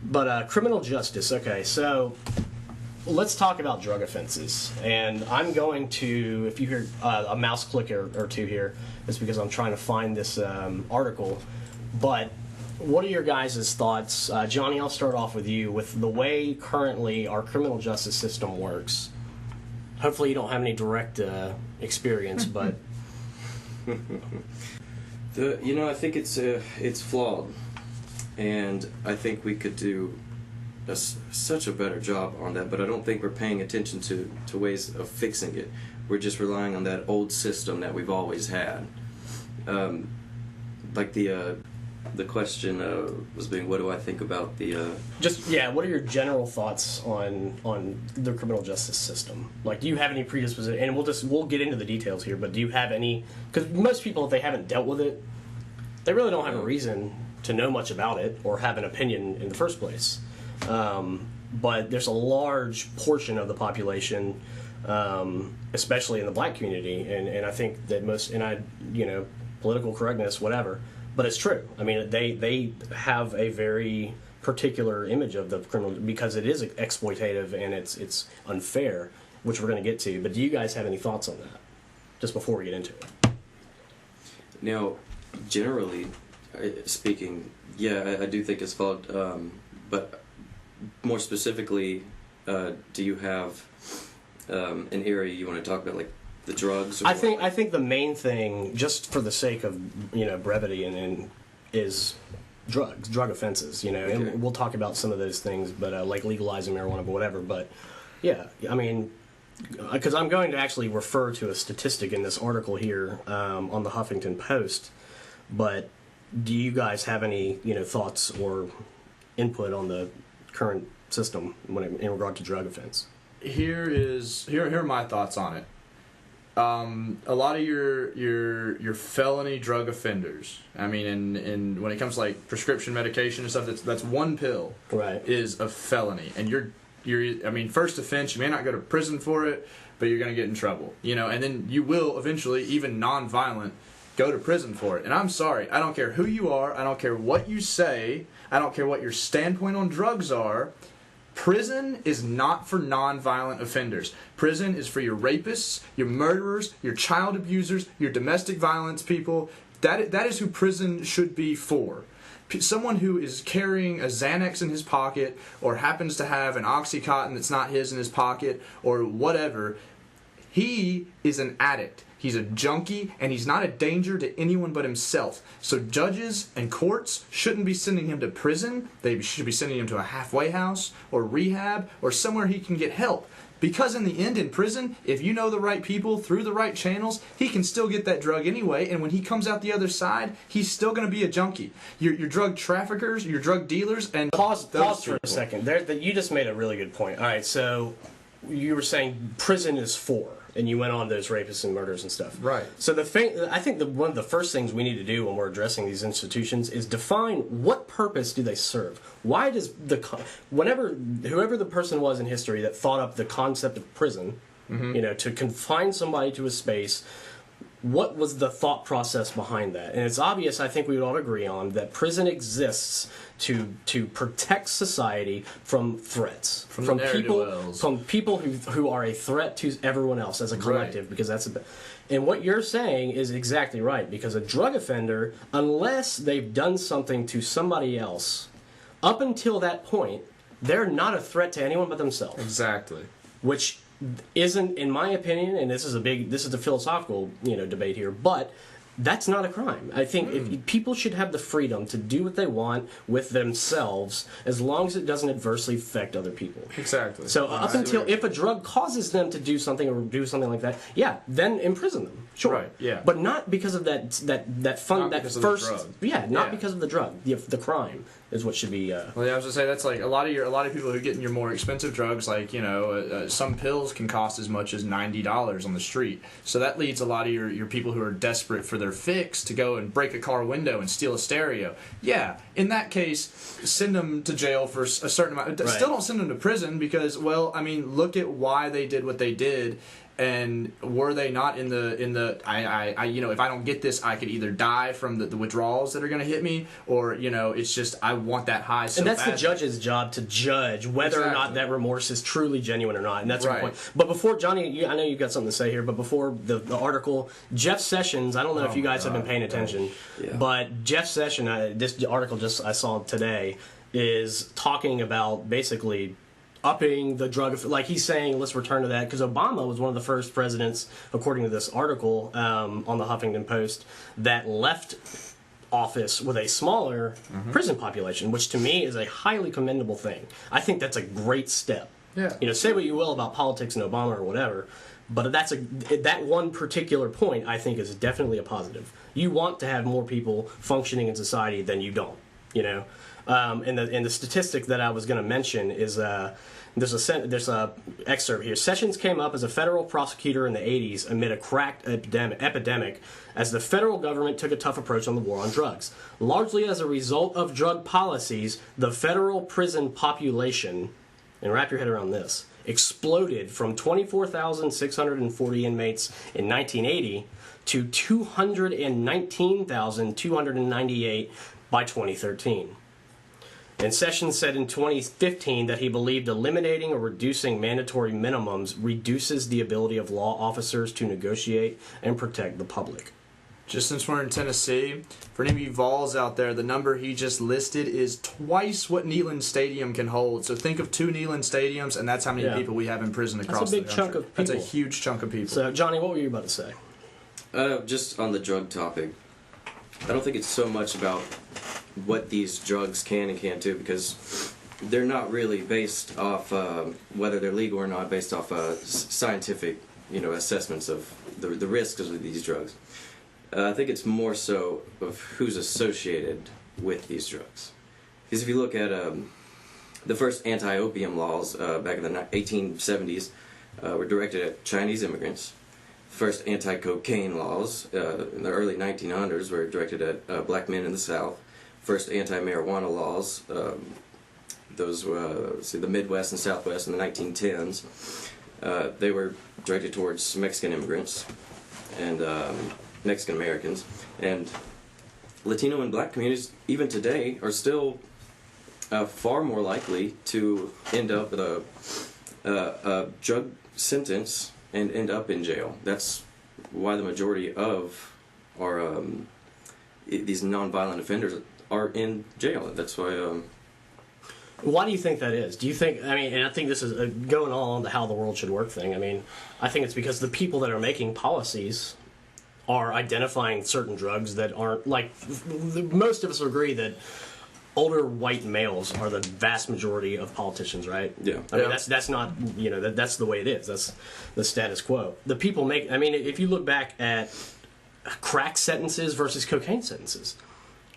But criminal justice, okay, so let's talk about drug offenses. And I'm going to, if you hear a mouse click or two here, it's because I'm trying to find this article. But what are your guys' thoughts? Johnny, I'll start off with you. With the way currently our criminal justice system works, hopefully you don't have any direct experience, but... I think it's flawed. And I think we could do such a better job on that, but I don't think we're paying attention to ways of fixing it. We're just relying on that old system that we've always had. Like the question was being, what do I think about the... what are your general thoughts on the criminal justice system? Like, do you have any predisposition? And we'll get into the details here, but do you have any... Because most people, if they haven't dealt with it, they really don't have a reason to know much about it or have an opinion in the first place. But there's a large portion of the population, especially in the black community, and I think that political correctness, whatever, but it's true. I mean, they have a very particular image of the criminal because it is exploitative and it's unfair, which we're going to get to. But do you guys have any thoughts on that, just before we get into it? Now, generally speaking, I do think it's flawed, but more specifically, do you have an area you want to talk about, like the drugs? I think the main thing, just for the sake of brevity, and is drug offenses. Okay. And we'll talk about some of those things, but like legalizing marijuana, but whatever. But yeah, I mean, because I'm going to actually refer to a statistic in this article here on the Huffington Post. But do you guys have any thoughts or input on the current system in regard to drug offense? Here are my thoughts on it. A lot of your felony drug offenders. I mean, in when it comes to like prescription medication and stuff, that's one pill. Right. Is a felony, and you're I mean, first offense, you may not go to prison for it, but you're going to get in trouble. And then you will eventually, even non-violent, go to prison for it. And I'm sorry, I don't care who you are, I don't care what you say, I don't care what your standpoint on drugs are. Prison is not for non-violent offenders. Prison is for your rapists, your murderers, your child abusers, your domestic violence people. That is who prison should be for. Someone who is carrying a Xanax in his pocket, or happens to have an Oxycontin that's not his in his pocket, or whatever, he is an addict. He's a junkie, and he's not a danger to anyone but himself. So judges and courts shouldn't be sending him to prison. They should be sending him to a halfway house or rehab or somewhere he can get help. Because in the end, in prison, if you know the right people through the right channels, he can still get that drug anyway, and when he comes out the other side, he's still going to be a junkie. Your drug traffickers, your drug dealers, and pause for a second. You just made a really good point. All right, so you were saying prison is for, and you went on those rapists and murders and stuff. Right. So I think one of the first things we need to do when we're addressing these institutions is define what purpose do they serve. Why does whoever the person was in history that thought up the concept of prison, to confine somebody to a space, what was the thought process behind that? And it's obvious, I think we would all agree on, that prison exists to protect society from threats, from people who are a threat to everyone else as a collective, right. Because and what you're saying is exactly right, because a drug offender, unless they've done something to somebody else, up until that point, they're not a threat to anyone but themselves. Exactly. Which isn't, in my opinion, and this is a philosophical debate here, but that's not a crime. I think if people should have the freedom to do what they want with themselves, as long as it doesn't adversely affect other people. Exactly. So up until, if a drug causes them to do something or do something like that, yeah, then imprison them. Sure. Right. Yeah. But not because of that fun, that first, not because of the drug. The crime is what should be. Well, yeah, I was gonna say that's like a lot of people who are getting your more expensive drugs, like some pills can cost as much as $90 on the street. So that leads a lot of your people who are desperate for their fix to go and break a car window and steal a stereo. Yeah, in that case, send them to jail for a certain amount. Right. Still don't send them to prison because, well, I mean, look at why they did what they did. And were they not in the if I don't get this, I could either die from the withdrawals that are going to hit me, or it's just I want that high so and that's badly. the judge's job to judge whether or not that remorse is truly genuine or not, and that's right. the point. But before, Johnny, I know you've got something to say here, but before the article, Jeff Sessions, I don't know if you guys have been paying attention, but Jeff Sessions, this article I saw today, is talking about basically upping the drug, like he's saying, let's return to that, because Obama was one of the first presidents, according to this article on the Huffington Post, that left office with a smaller prison population, which to me is a highly commendable thing. I think that's a great step. Yeah. Say what you will about politics and Obama or whatever, but that one particular point I think is definitely a positive. You want to have more people functioning in society than you don't. And the statistic that I was going to mention is there's a excerpt here. Sessions came up as a federal prosecutor in the 80s amid a crack epidemic as the federal government took a tough approach on the war on drugs. Largely as a result of drug policies, the federal prison population, and wrap your head around this, exploded from 24,640 inmates in 1980 to 219,298 by 2013. And Sessions said in 2015 that he believed eliminating or reducing mandatory minimums reduces the ability of law officers to negotiate and protect the public. Just since we're in Tennessee, for any of you Vols out there, the number he just listed is twice what Neyland Stadium can hold. So think of 2 Neyland Stadiums, and that's how many people we have in prison across the country. That's a big chunk of people. That's a huge chunk of people. So, Johnny, what were you about to say? Just on the drug topic, I don't think it's so much about what these drugs can and can't do, because they're not really based off whether they're legal or not, based off scientific, assessments of the risks of these drugs. I think it's more so of who's associated with these drugs. Because if you look at the first anti-opium laws back in the 1870s were directed at Chinese immigrants. First anti-cocaine laws in the early 1900s were directed at black men in the South. First anti-marijuana laws, those were the Midwest and Southwest in the 1910s. They were directed towards Mexican immigrants and Mexican Americans, and Latino and black communities even today are still far more likely to end up with a drug sentence and end up in jail. That's why the majority of our these nonviolent offenders are in jail. That's why. Why do you think that is? Do you think, and I think this is going on the how the world should work thing. I think it's because the people that are making policies are identifying certain drugs that aren't, like, most of us agree that older white males are the vast majority of politicians, right? Yeah. That's not, that's the way it is. That's the status quo. The people if you look back at crack sentences versus cocaine sentences,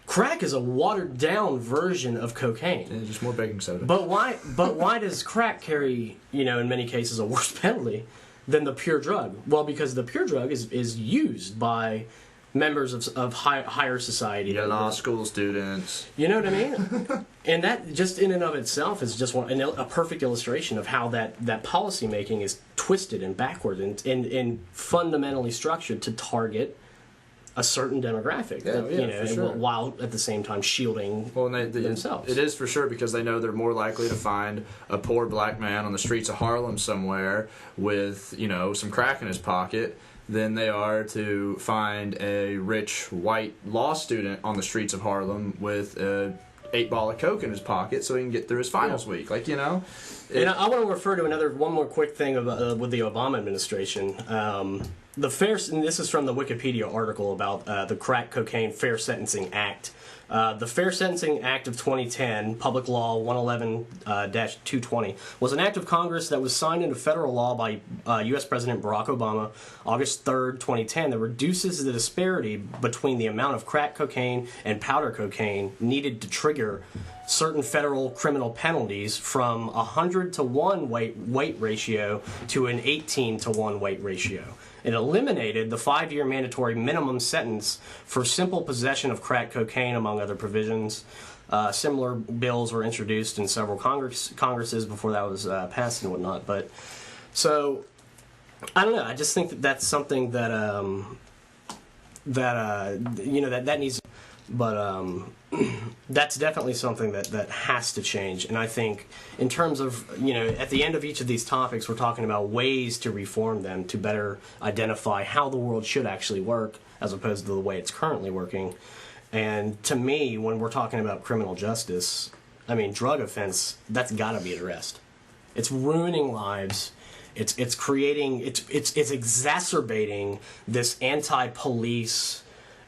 crack is a watered down version of cocaine. Yeah, just more baking soda. But why does crack carry, in many cases, a worse penalty than the pure drug? Well, because the pure drug is used by members of higher society. Yeah, law school students. You know what I mean? And that just in and of itself is just a perfect illustration of how that policy making is twisted and backward and fundamentally structured to target a certain demographic, for sure. While at the same time shielding themselves. It is for sure, because they know they're more likely to find a poor black man on the streets of Harlem somewhere with, some crack in his pocket than they are to find a rich white law student on the streets of Harlem with a 8-ball of coke in his pocket so he can get through his finals week. And I want to refer to one more quick thing with the Obama administration. And this is from the Wikipedia article about the Crack Cocaine Fair Sentencing Act. The Fair Sentencing Act of 2010, Public Law 111-220, was an act of Congress that was signed into federal law by U.S. President Barack Obama August 3rd, 2010, that reduces the disparity between the amount of crack cocaine and powder cocaine needed to trigger certain federal criminal penalties from 100 to 1 weight ratio to an 18 to 1 weight ratio. It eliminated the 5-year mandatory minimum sentence for simple possession of crack cocaine, among other provisions. Similar bills were introduced in several Congresses before that was passed and whatnot. But so I don't know. I just think that's something that that needs. But that's definitely something that has to change. And I think in terms of, at the end of each of these topics, we're talking about ways to reform them to better identify how the world should actually work as opposed to the way it's currently working. And to me, when we're talking about criminal justice, drug offense, that's got to be addressed. It's ruining lives. It's creating, it's exacerbating this anti-police,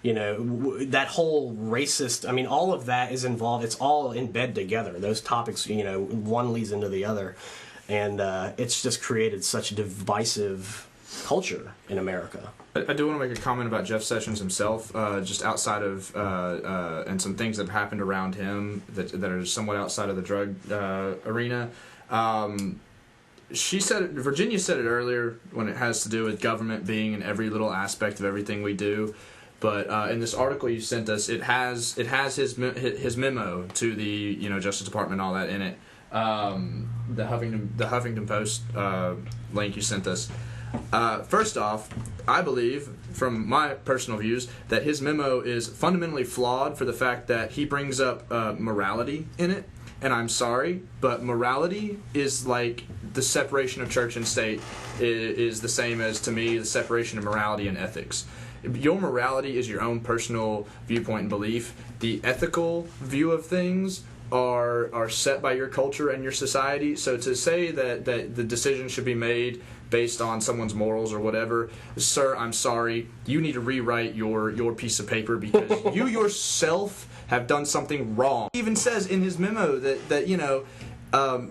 that whole racist, all of that is involved. It's all in bed together. Those topics, one leads into the other. And it's just created such a divisive culture in America. I do want to make a comment about Jeff Sessions himself, just outside of, and some things that have happened around him that are somewhat outside of the drug arena. Virginia said it earlier when it has to do with government being in every little aspect of everything we do. But in this article you sent us, it has his memo to the Justice Department and all that in it. The Huffington Post link you sent us. First off, I believe, from my personal views, that his memo is fundamentally flawed for the fact that he brings up morality in it. And I'm sorry, but morality is like the separation of church and state is the same as, to me, the separation of morality and ethics. your morality is your own personal viewpoint and belief. The ethical view of things are set by your culture and your society. So to say that the decision should be made based on someone's morals or whatever, sir, I'm sorry, you need to rewrite your piece of paper because you yourself have done something wrong. He even says in his memo that you know,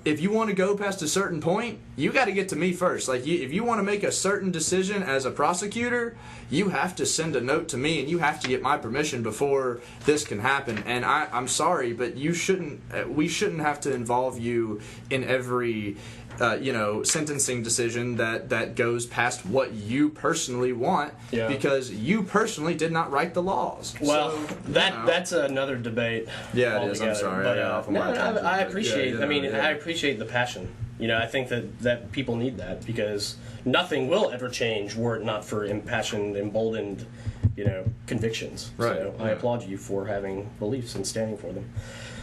if you want to go past a certain point, you got to get to me first. Like, if you want to make a certain decision as a prosecutor, you have to send a note to me, and you have to get my permission before this can happen. And I'm sorry, but we shouldn't have to involve you in every sentencing decision that goes past what you personally want, because you personally did not write the laws. Well, so, that's another debate. Yeah, it is. I'm sorry. But, I appreciate. I appreciate the passion. I think that people need that, because nothing will ever change were it not for impassioned, emboldened, convictions. Right. So I applaud you for having beliefs and standing for them.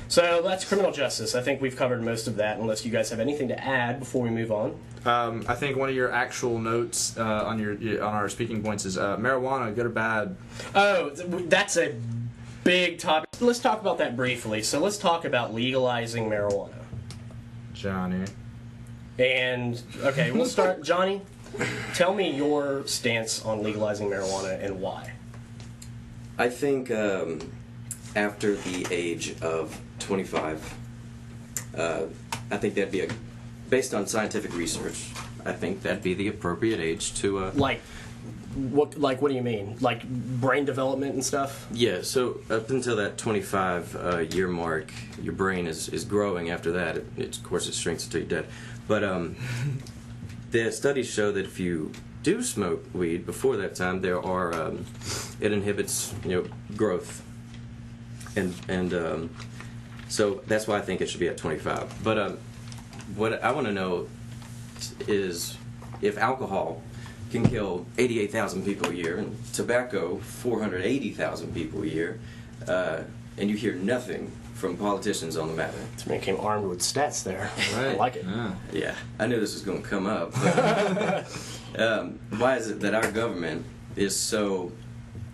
So that's criminal justice. I think we've covered most of that, unless you guys have anything to add before we move on. I think one of your actual notes on our speaking points is marijuana, good or bad? Oh, that's a big topic. Let's talk about that briefly. So let's talk about legalizing marijuana. Johnny. And, okay, we'll start. Johnny, tell me your stance on legalizing marijuana and why. I think after the age of 25, I think that'd be based on scientific research, I think that'd be the appropriate age to... What do you mean? Like brain development and stuff? Yeah, so up until that 25 year mark, your brain is growing. After that, of course, it shrinks until you're dead. But the studies show that if you do smoke weed before that time, there are it inhibits growth, and so that's why I think it should be at 25. But what I want to know is if alcohol can kill 88,000 people a year, and tobacco 480,000 people a year, and you hear nothing from politicians on the matter. This man came armed with stats there. Right. I like it. Yeah, I knew this was going to come up. Why is it that our government is so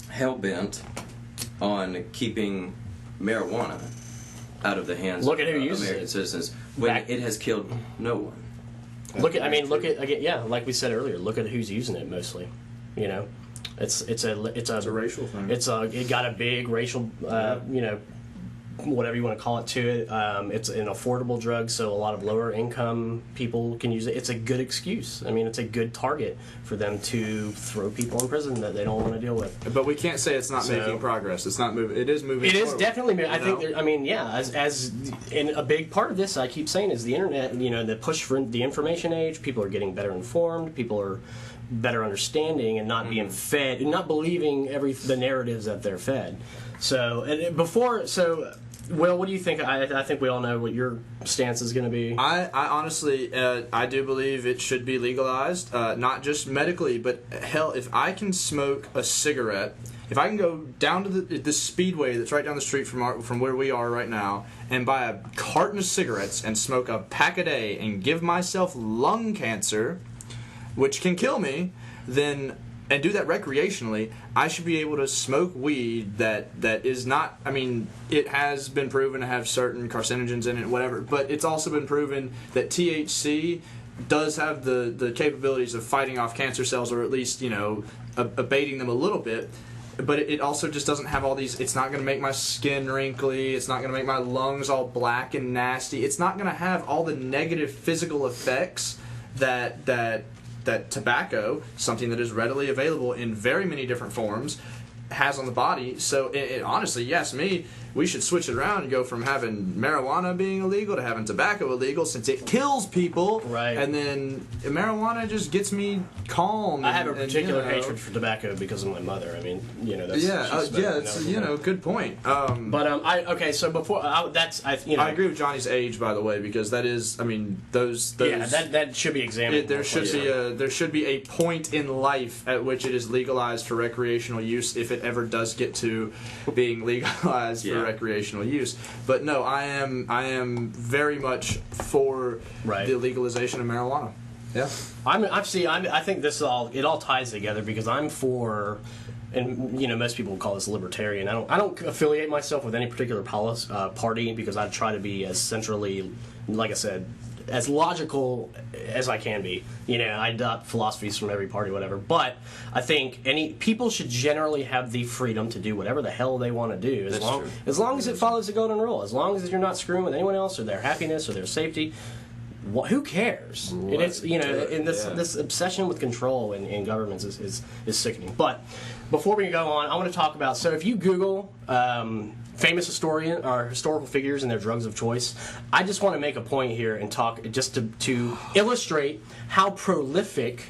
hell-bent on keeping marijuana out of the hands Look at who of uses American it. citizens when it has killed no one? Look at again. Yeah, like we said earlier. Look at who's using it mostly. It's a racial thing. It got a big racial whatever you want to call it to it. It's an affordable drug, so a lot of lower income people can use it. It's a good excuse. It's a good target for them to throw people in prison that they don't want to deal with. But we can't say it's not making progress. It's not moving. It is moving. It is forward, definitely moving. I think. And a big part of this, I keep saying, is the internet. The push for the information age. People are getting better informed. People are better understanding and not being fed, and not believing the narratives that they're fed. Will, what do you think? I think we all know what your stance is going to be. I honestly, I do believe it should be legalized, not just medically, but hell, if I can smoke a cigarette, if I can go down to the speedway that's right down the street from where we are right now, and buy a carton of cigarettes and smoke a pack a day and give myself lung cancer, which can kill me, and do that recreationally, I should be able to smoke weed that is not, it has been proven to have certain carcinogens in it, whatever, but it's also been proven that THC does have the capabilities of fighting off cancer cells, or at least, abating them a little bit, but it also just doesn't have all these, it's not going to make my skin wrinkly, it's not going to make my lungs all black and nasty, it's not going to have all the negative physical effects that tobacco, something that is readily available in very many different forms, has on the body. So it honestly, yes, we should switch it around and go from having marijuana being illegal to having tobacco illegal, since it kills people. Right. And then marijuana just gets me calm. I have a particular hatred for tobacco because of my mother. That's good point. So before I agree with Johnny's age, by the way, because that is, those. Yeah, that should be examined. There should be a point in life at which it is legalized for recreational use, if it ever does get to being legalized for recreational use. But no, I am very much for the legalization of marijuana. Yeah. I think it all ties together, because I'm for and most people would call this libertarian. I don't affiliate myself with any particular party because I try to be as centrally, like I said, as logical as I can be. I adopt philosophies from every party, whatever. But I think people should generally have the freedom to do whatever the hell they want to do, as long as it follows the golden rule, as long as you're not screwing with anyone else or their happiness or their safety. Who cares? And it's this obsession with control in governments is sickening. But before we go on, I want to talk about. So if you Google famous historical figures and their drugs of choice, I just want to make a point here and talk just to illustrate how prolific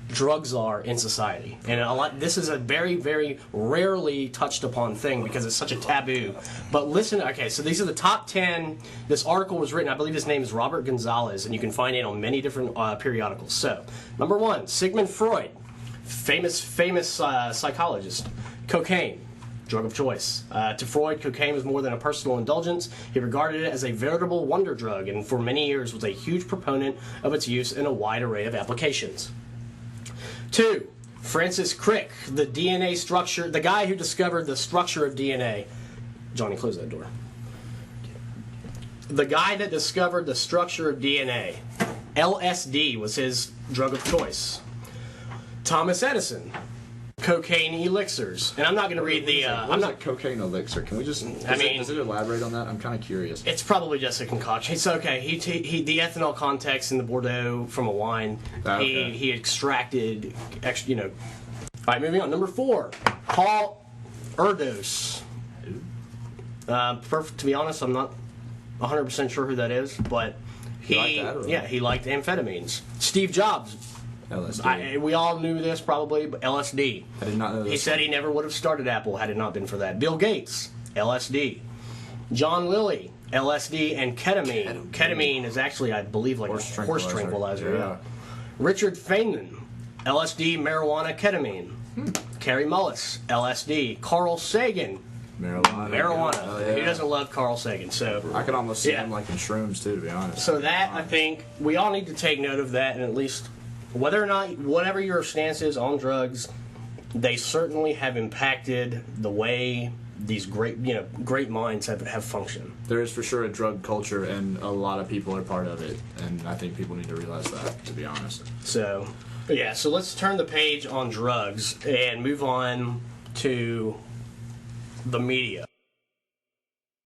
drugs are in society. And this is a very, very rarely touched upon thing because it's such a taboo. But listen, okay, so these are the top 10. This article was written, I believe his name is Robert Gonzalez, and you can find it on many different periodicals. So, number 1, Sigmund Freud, famous psychologist. Cocaine, drug of choice. To Freud, cocaine was more than a personal indulgence. He regarded it as a veritable wonder drug, and for many years was a huge proponent of its use in a wide array of applications. 2, Francis Crick, the DNA structure, the guy who discovered the structure of DNA. Johnny, close that door. The guy that discovered the structure of DNA. LSD was his drug of choice. Thomas Edison, cocaine elixirs. And I'm not going to read the... I'm not cocaine elixir. Can we just... Does it elaborate on that? I'm kind of curious. It's probably just a concoction. It's okay. He the ethanol context in the Bordeaux from a wine, okay. He extracted... All right, moving on. Number 4, Paul Erdos. To be honest, I'm not 100% sure who that is, but he liked amphetamines. Steve Jobs. LSD. We all knew this probably, but LSD. I did not know this. He said he never would have started Apple had it not been for that. Bill Gates, LSD. John Lilly, LSD and ketamine. Ketamine is actually, I believe, like horse tranquilizer. Yeah. Richard Feynman, LSD, marijuana, ketamine. Carrie Mullis, LSD. Carl Sagan, marijuana. Yeah. Who doesn't love Carl Sagan? So I could almost see him like in shrooms too, to be honest. So that, I think, we all need to take note of that, and at least... Whether or not, whatever your stance is on drugs, they certainly have impacted the way these great minds have functioned. There is for sure a drug culture, and a lot of people are part of it, and I think people need to realize that, to be honest. So let's turn the page on drugs and move on to the media.